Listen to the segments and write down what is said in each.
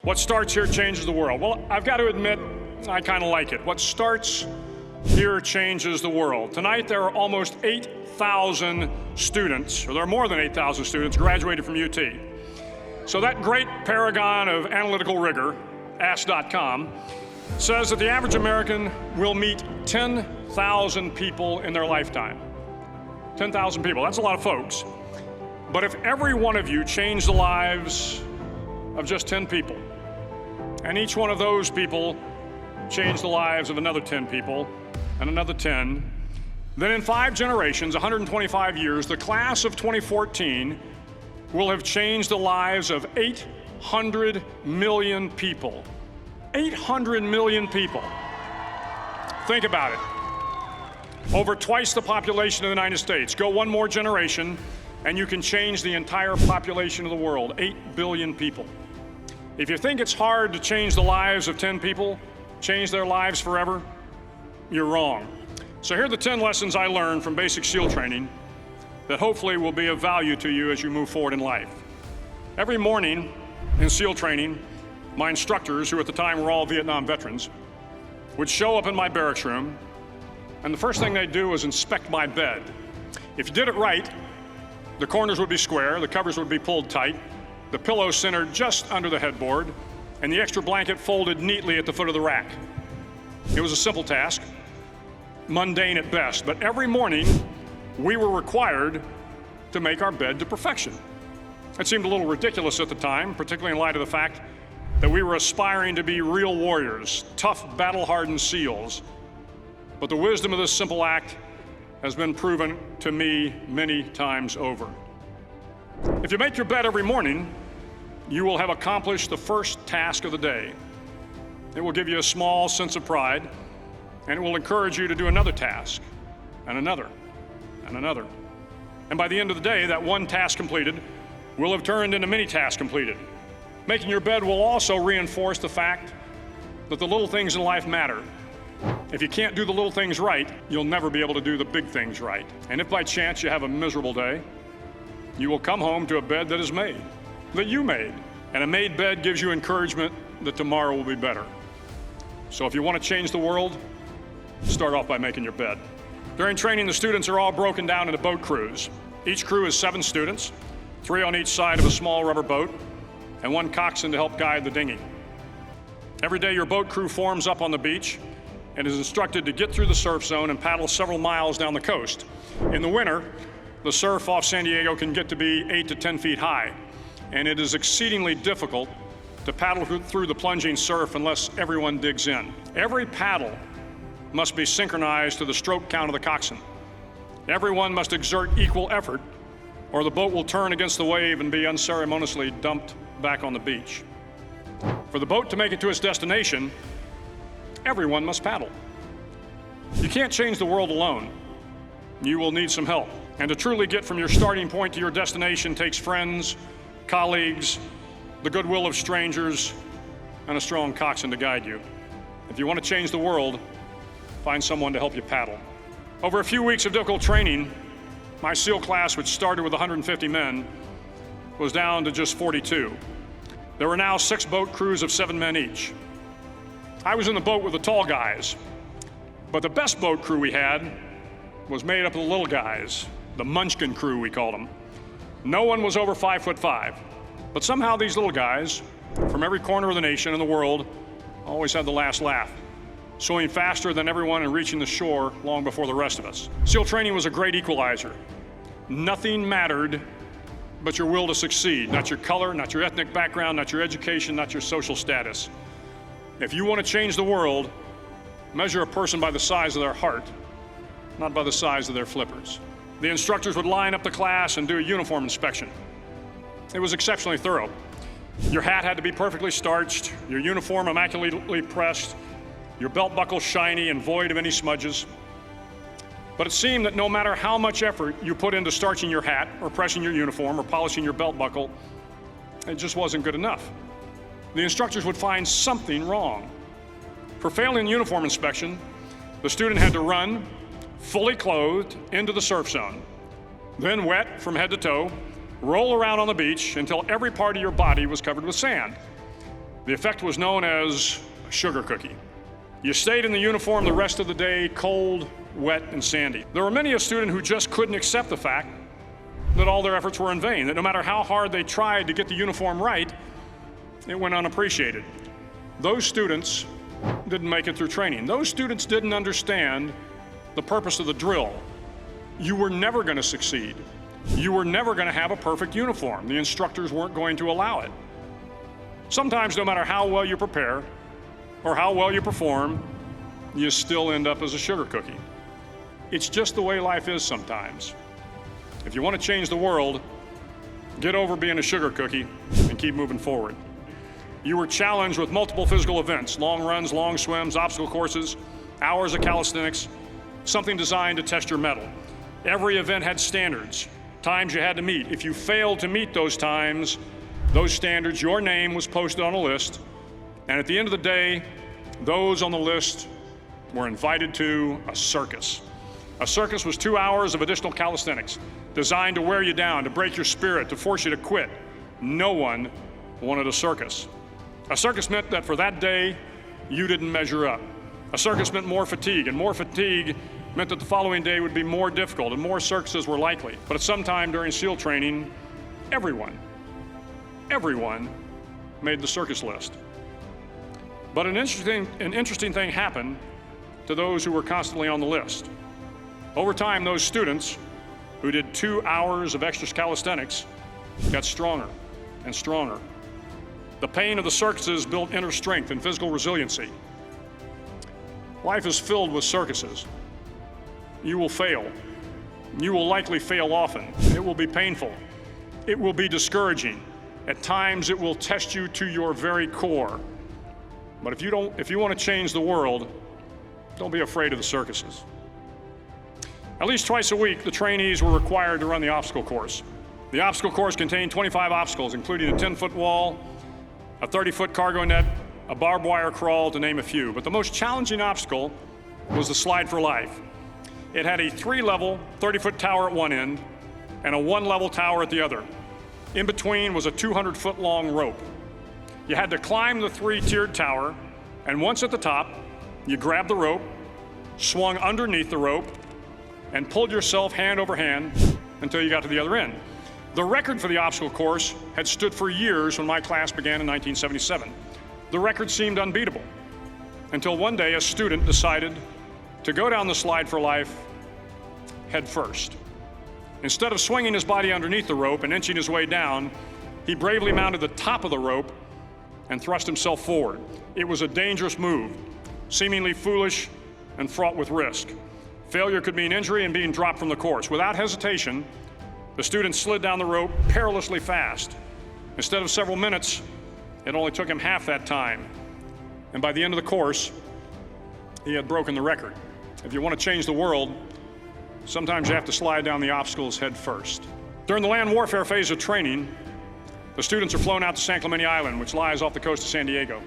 What starts here changes the world. Well, I've got to admit, I kind of like it. What starts here changes the world. Tonight, there are almost 8,000 students, or there are more than 8,000 students graduated from UT. So that great paragon of analytical rigor, Ask.com, says that the average American will meet 10,000 people in their lifetime. 10,000 people, that's a lot of folks. But if every one of you changed the lives of just 10 people, and each one of those people changed the lives of another 10 people, and another 10, then in 5 generations, 125 years, the class of 2014 will have changed the lives of 800 million people. 800 million people. Think about it. Over twice the population of the United States. Go one more generation, and you can change the entire population of the world, 8 billion people. If you think it's hard to change the lives of 10 people, change their lives forever, you're wrong. So here are the 10 lessons I learned from basic SEAL training that hopefully will be of value to you as you move forward in life. Every morning in SEAL training, my instructors, who at the time were all Vietnam veterans, would show up in my barracks room, and the first thing they'd do was inspect my bed. If you did it right, the corners would be square, the covers would be pulled tight, the pillow centered just under the headboard, and the extra blanket folded neatly at the foot of the rack. It was a simple task, mundane at best, but every morning we were required to make our bed to perfection. It seemed a little ridiculous at the time, particularly in light of the fact that we were aspiring to be real warriors, tough, battle-hardened SEALs. But the wisdom of this simple act has been proven to me many times over. If you make your bed every morning, you will have accomplished the first task of the day. It will give you a small sense of pride, and it will encourage you to do another task, and another, and another. And by the end of the day, that one task completed will have turned into many tasks completed. Making your bed will also reinforce the fact that the little things in life matter. If you can't do the little things right, you'll never be able to do the big things right. And if by chance you have a miserable day, you will come home to a bed that is made, that you made. And a made bed gives you encouragement that tomorrow will be better. So if you want to change the world, start off by making your bed. During training, the students are all broken down into boat crews. Each crew is 7 students, 3 on each side of a small rubber boat, and 1 coxswain to help guide the dinghy. Every day, your boat crew forms up on the beach and is instructed to get through the surf zone and paddle several miles down the coast. In the winter, the surf off San Diego can get to be 8 to 10 feet high, and it is exceedingly difficult to paddle through the plunging surf unless everyone digs in. Every paddle must be synchronized to the stroke count of the coxswain. Everyone must exert equal effort, or the boat will turn against the wave and be unceremoniously dumped back on the beach. For the boat to make it to its destination, everyone must paddle. You can't change the world alone. You will need some help. And to truly get from your starting point to your destination takes friends, colleagues, the goodwill of strangers, and a strong coxswain to guide you. If you want to change the world, find someone to help you paddle. Over a few weeks of difficult training, my SEAL class, which started with 150 men, was down to just 42. There were now 6 boat crews of 7 men each. I was in the boat with the tall guys, but the best boat crew we had was made up of the little guys, the Munchkin crew, we called them. No one was over 5'5", but somehow these little guys from every corner of the nation and the world always had the last laugh, swimming faster than everyone and reaching the shore long before the rest of us. SEAL training was a great equalizer. Nothing mattered but your will to succeed, not your color, not your ethnic background, not your education, not your social status. If you want to change the world, measure a person by the size of their heart, not by the size of their flippers. The instructors would line up the class and do a uniform inspection. It was exceptionally thorough. Your hat had to be perfectly starched, your uniform immaculately pressed, your belt buckle shiny and void of any smudges. But it seemed that no matter how much effort you put into starching your hat or pressing your uniform or polishing your belt buckle, it just wasn't good enough. The instructors would find something wrong. For failing the uniform inspection, the student had to run, fully clothed, into the surf zone, then wet from head to toe, roll around on the beach until every part of your body was covered with sand. The effect was known as a sugar cookie. You stayed in the uniform the rest of the day, cold, wet, and sandy. There were many a student who just couldn't accept the fact that all their efforts were in vain, that no matter how hard they tried to get the uniform right, it went unappreciated. Those students didn't make it through training. Those students didn't understand the purpose of the drill. You were never going to succeed. You were never going to have a perfect uniform. The instructors weren't going to allow it. Sometimes, no matter how well you prepare or how well you perform, you still end up as a sugar cookie. It's just the way life is sometimes. If you want to change the world, get over being a sugar cookie and keep moving forward. You were challenged with multiple physical events, long runs, long swims, obstacle courses, hours of calisthenics, something designed to test your mettle. Every event had standards, times you had to meet. If you failed to meet those times, those standards, your name was posted on a list, and at the end of the day, those on the list were invited to a circus. A circus was 2 hours of additional calisthenics, designed to wear you down, to break your spirit, to force you to quit. No one wanted a circus. A circus meant that for that day, you didn't measure up. A circus meant more fatigue, and more fatigue meant that the following day would be more difficult and more circuses were likely. But at some time during SEAL training, everyone made the circus list. But an interesting thing happened to those who were constantly on the list. Over time, those students who did 2 hours of extra calisthenics got stronger and stronger. The pain of the circuses built inner strength and physical resiliency. Life is filled with circuses. You will fail. You will likely fail often. It will be painful. It will be discouraging. At times, it will test you to your very core. But if you want to change the world, don't be afraid of the circuses. At least twice a week, the trainees were required to run the obstacle course. The obstacle course contained 25 obstacles, including a 10-foot wall, a 30-foot cargo net, a barbed wire crawl, to name a few. But the most challenging obstacle was the slide for life. It had a 3-level, 30-foot tower at one end and a 1-level tower at the other. In between was a 200-foot-long rope. You had to climb the 3-tiered tower, and once at the top, you grabbed the rope, swung underneath the rope, and pulled yourself hand over hand until you got to the other end. The record for the obstacle course had stood for years when my class began in 1977. The record seemed unbeatable until one day a student decided to go down the slide for life head first. Instead of swinging his body underneath the rope and inching his way down, he bravely mounted the top of the rope and thrust himself forward. It was a dangerous move, seemingly foolish and fraught with risk. Failure could mean injury and being dropped from the course. Without hesitation, the student slid down the rope perilously fast. Instead of several minutes, it only took him half that time. And by the end of the course, he had broken the record. If you want to change the world, sometimes you have to slide down the obstacles head first. During the land warfare phase of training, the students are flown out to San Clemente Island, which lies off the coast of San Diego.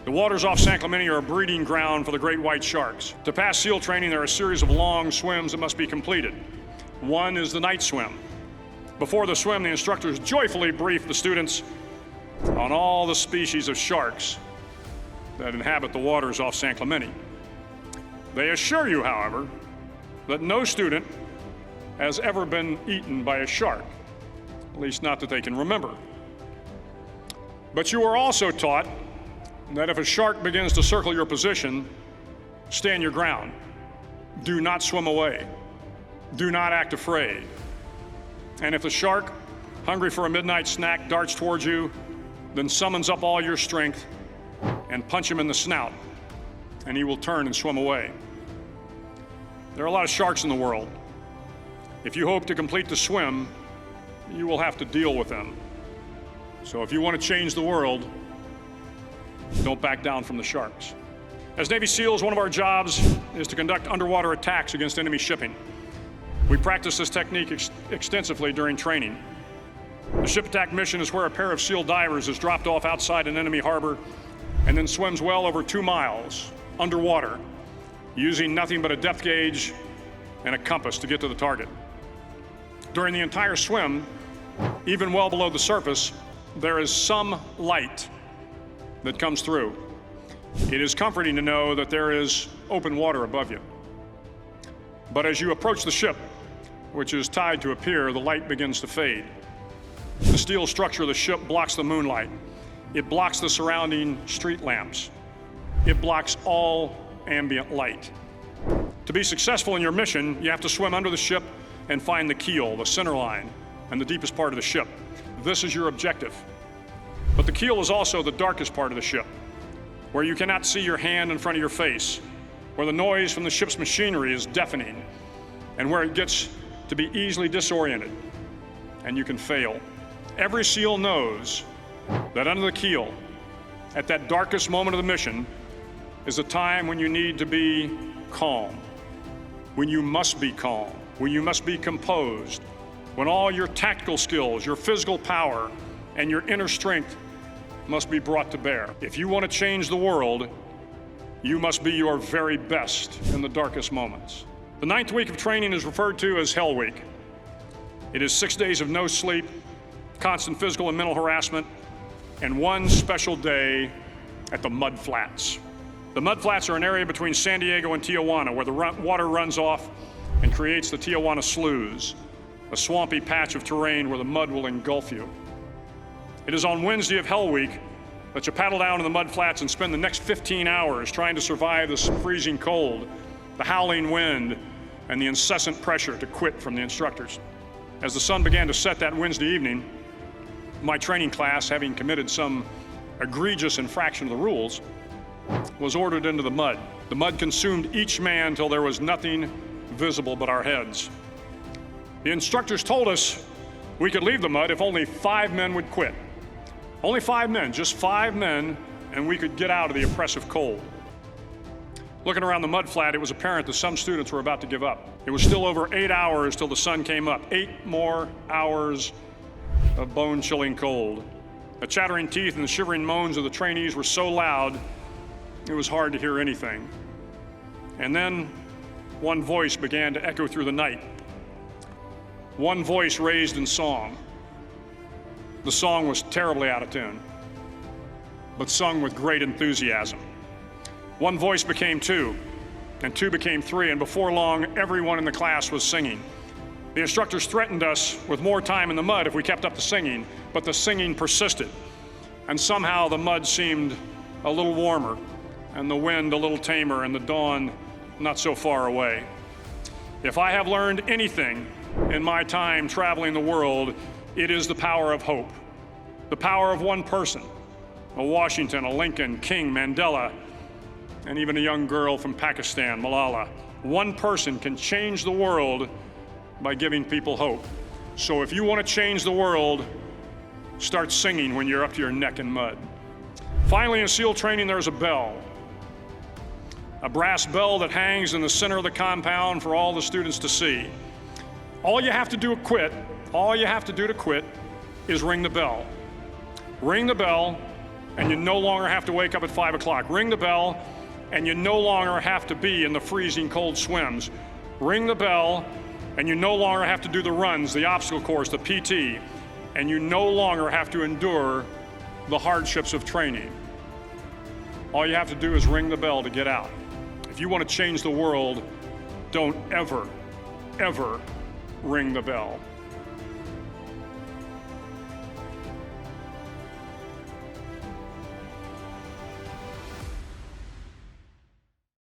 The waters off San Clemente are a breeding ground for the great white sharks. To pass SEAL training, there are a series of long swims that must be completed. One is the night swim. Before the swim, the instructors joyfully brief the students on all the species of sharks that inhabit the waters off San Clemente. They assure you, however, that no student has ever been eaten by a shark, at least not that they can remember. But you are also taught that if a shark begins to circle your position, stand your ground. Do not swim away. Do not act afraid. And if the shark, hungry for a midnight snack, darts towards you, then summons up all your strength and punch him in the snout, and he will turn and swim away. There are a lot of sharks in the world. If you hope to complete the swim, you will have to deal with them. So if you want to change the world, don't back down from the sharks. As Navy SEALs, one of our jobs is to conduct underwater attacks against enemy shipping. We practice this technique extensively during training. The ship attack mission is where a pair of SEAL divers is dropped off outside an enemy harbor and then swims well over 2 miles underwater, using nothing but a depth gauge and a compass to get to the target. During the entire swim, even well below the surface, there is some light that comes through. It is comforting to know that there is open water above you. But as you approach the ship, which is tied to a pier, the light begins to fade. The steel structure of the ship blocks the moonlight. It blocks the surrounding street lamps. It blocks all ambient light. To be successful in your mission, you have to swim under the ship and find the keel, the center line, and the deepest part of the ship. This is your objective. But the keel is also the darkest part of the ship, where you cannot see your hand in front of your face, where the noise from the ship's machinery is deafening, and where it gets to be easily disoriented, and you can fail. Every SEAL knows that under the keel, at that darkest moment of the mission, is a time when you need to be calm, when you must be calm, when you must be composed, when all your tactical skills, your physical power, and your inner strength must be brought to bear. If you want to change the world, you must be your very best in the darkest moments. The 9th week of training is referred to as Hell Week. It is 6 days of no sleep, constant physical and mental harassment, and one special day at the Mud Flats. The Mud Flats are an area between San Diego and Tijuana where the water runs off and creates the Tijuana Sloughs, a swampy patch of terrain where the mud will engulf you. It is on Wednesday of Hell Week that you paddle down to the Mud Flats and spend the next 15 hours trying to survive the freezing cold, the howling wind, and the incessant pressure to quit from the instructors. As the sun began to set that Wednesday evening, my training class, having committed some egregious infraction of the rules, was ordered into the mud. The mud consumed each man till there was nothing visible but our heads. The instructors told us we could leave the mud if only 5 men would quit. Only 5 men, just 5 men, and we could get out of the oppressive cold. Looking around the mud flat, it was apparent that some students were about to give up. It was still over 8 hours till the sun came up. 8 more hours of bone-chilling cold. The chattering teeth and the shivering moans of the trainees were so loud, it was hard to hear anything. And then one voice began to echo through the night. One voice raised in song. The song was terribly out of tune, but sung with great enthusiasm. One voice became 2, and 2 became 3, and before long, everyone in the class was singing. The instructors threatened us with more time in the mud if we kept up the singing, but the singing persisted, and somehow the mud seemed a little warmer, and the wind a little tamer, and the dawn not so far away. If I have learned anything in my time traveling the world, it is the power of hope. The power of one person, a Washington, a Lincoln, King, Mandela, and even a young girl from Pakistan, Malala. One person can change the world by giving people hope. So if you want to change the world, start singing when you're up to your neck in mud. Finally, in SEAL training, there's a bell. A brass bell that hangs in the center of the compound for all the students to see. All you have to do to quit, is ring the bell. Ring the bell, and you no longer have to wake up at 5 o'clock. Ring the bell, and you no longer have to be in the freezing cold swims. Ring the bell, and you no longer have to do the runs, the obstacle course, the PT, and you no longer have to endure the hardships of training. All you have to do is ring the bell to get out. If you want to change the world, don't ever, ever ring the bell.